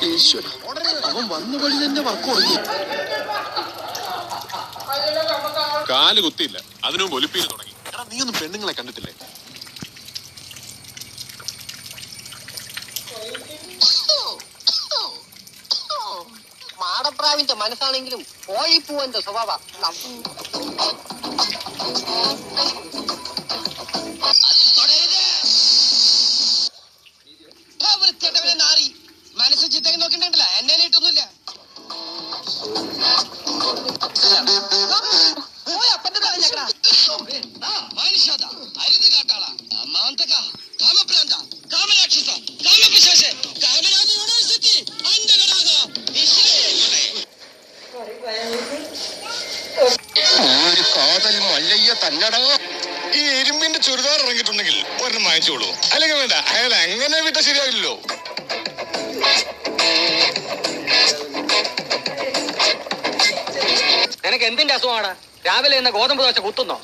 ഈശ്വര, അവൻ വന്ന വഴി തന്നെ വർക്ക് തുടങ്ങി. കാല് കുത്തിയില്ല, അതിനും ഒലിപ്പീര് തുടങ്ങി. എടാ, നീ ഒന്നും പെണ്ണുങ്ങളെ കണ്ടിട്ടില്ലേ? മാടപ്രാവിന്റെ മനസ്സാണെങ്കിലും കോഴിപ്പൂവന്റെ സ്വഭാവ. നാറി മനസ്സ് ചിത്തേക്ക് നോക്കിണ്ടല്ല, എന്നെ ഇട്ടൊന്നുമില്ല. അപ്പന്റെ തലഞ്ഞാ മനുഷ്യത അരുത് കാട്ടാള മാന്തക കാമപ്രാന്ത കാമരാക്ഷസ കാമപിശാച കാമരാജ യൂണിവേഴ്സിറ്റി അണ്ടകടാക ഒരു കാതൽ മല്ലയ്യ തന്നടാ. ഈ ഇരുമ്പിന്റെ ചുരിദാർ ഇറങ്ങിയിട്ടുണ്ടെങ്കിൽ ഒരെണ്ണം വാങ്ങിച്ചോളൂ, അല്ലെങ്കിൽ വേണ്ട. അയാൾ അങ്ങനെ വിട്ട ശരിയാവില്ലല്ലോ. നിനക്ക് എന്തിന്റെ അസുഖമാടാ? രാവിലെ എന്ന ഗോതമ്പ് ദോശ കുത്തുന്നോ?